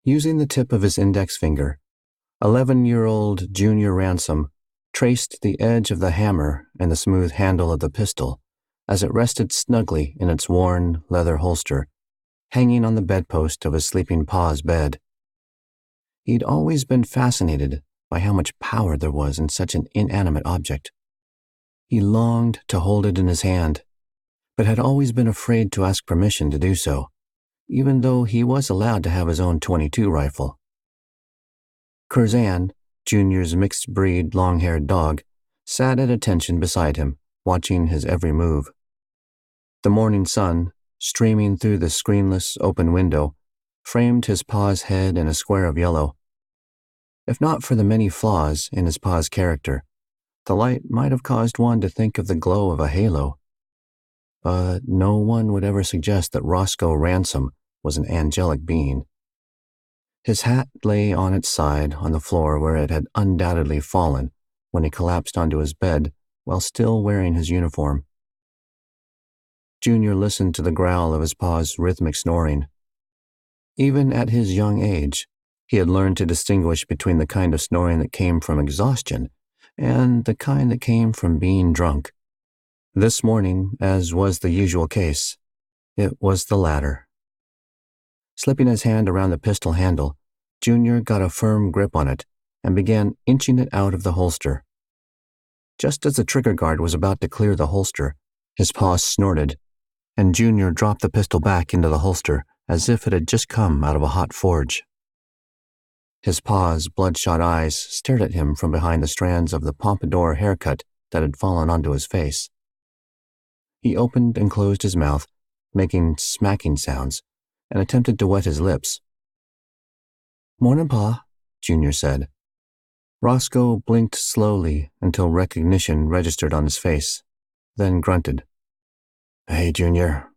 Using the tip of his index finger, 11-year-old Junior Ransom traced the edge of the hammer and the smooth handle of the pistol as it rested snugly in its worn leather holster, hanging on the bedpost of his sleeping pa's bed. He'd always been fascinated by how much power there was in such an inanimate object. He longed to hold it in his hand, but had always been afraid to ask permission to do so, even though he was allowed to have his own .22 rifle. Curzan, Junior's mixed-breed, long-haired dog, sat at attention beside him, watching his every move. The morning sun, streaming through the screenless open window, framed his pa's head in a square of yellow. If not for the many flaws in his pa's character, the light might have caused one to think of the glow of a halo. But no one would ever suggest that Roscoe Ransom was an angelic being. His hat lay on its side on the floor where it had undoubtedly fallen when he collapsed onto his bed while still wearing his uniform. Junior listened to the growl of his pa's rhythmic snoring. Even at his young age, he had learned to distinguish between the kind of snoring that came from exhaustion and the kind that came from being drunk. This morning, as was the usual case, it was the latter. Slipping his hand around the pistol handle, Junior got a firm grip on it and began inching it out of the holster. Just as the trigger guard was about to clear the holster, his paw snorted, and Junior dropped the pistol back into the holster as if it had just come out of a hot forge. His pa's bloodshot eyes stared at him from behind the strands of the pompadour haircut that had fallen onto his face. He opened and closed his mouth, making smacking sounds, and attempted to wet his lips. "Morning, Pa," Junior said. Roscoe blinked slowly until recognition registered on his face, then grunted. "Hey, Junior."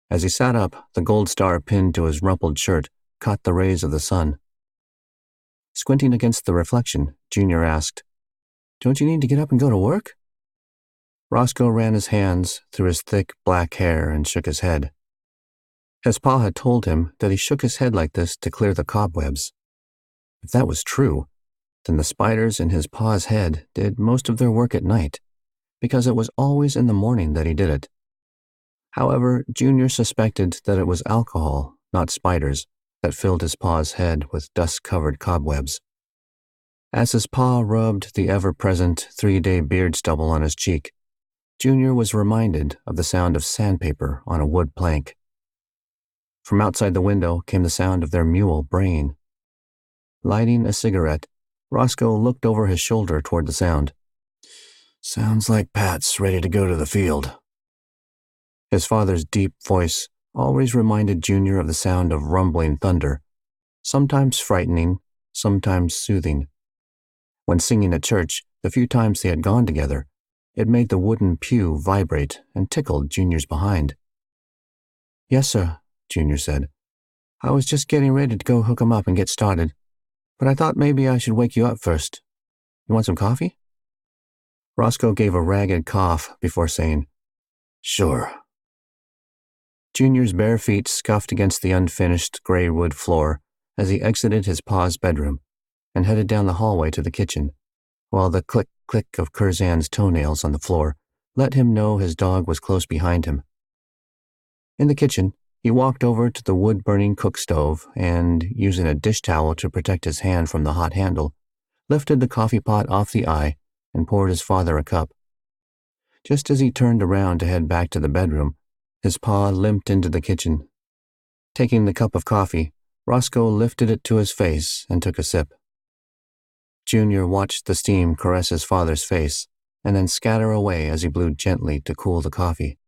As he sat up, the gold star pinned to his rumpled shirt caught the rays of the sun. Squinting against the reflection, Junior asked, "Don't you need to get up and go to work?" Roscoe ran his hands through his thick black hair and shook his head. His pa had told him that he shook his head like this to clear the cobwebs. If that was true, then the spiders in his pa's head did most of their work at night, because it was always in the morning that he did it. However, Junior suspected that it was alcohol, not spiders, that filled his pa's head with dust-covered cobwebs. As his pa rubbed the ever-present 3-day beard stubble on his cheek, Junior was reminded of the sound of sandpaper on a wood plank. From outside the window came the sound of their mule braying. Lighting a cigarette, Roscoe looked over his shoulder toward the sound. "Sounds like Pat's ready to go to the field." His father's deep voice always reminded Junior of the sound of rumbling thunder, sometimes frightening, sometimes soothing. When singing at church, the few times they had gone together, it made the wooden pew vibrate and tickled Junior's behind. "Yes, sir," Junior said. "I was just getting ready to go hook 'em up and get started, but I thought maybe I should wake you up first. You want some coffee?" Roscoe gave a ragged cough before saying, "Sure." Junior's bare feet scuffed against the unfinished gray wood floor as he exited his pa's bedroom and headed down the hallway to the kitchen, while the click-click of Curzan's toenails on the floor let him know his dog was close behind him. In the kitchen, he walked over to the wood-burning cook stove and, using a dish towel to protect his hand from the hot handle, lifted the coffee pot off the eye and poured his father a cup. Just as he turned around to head back to the bedroom, his pa limped into the kitchen. Taking the cup of coffee, Roscoe lifted it to his face and took a sip. Junior watched the steam caress his father's face and then scatter away as he blew gently to cool the coffee.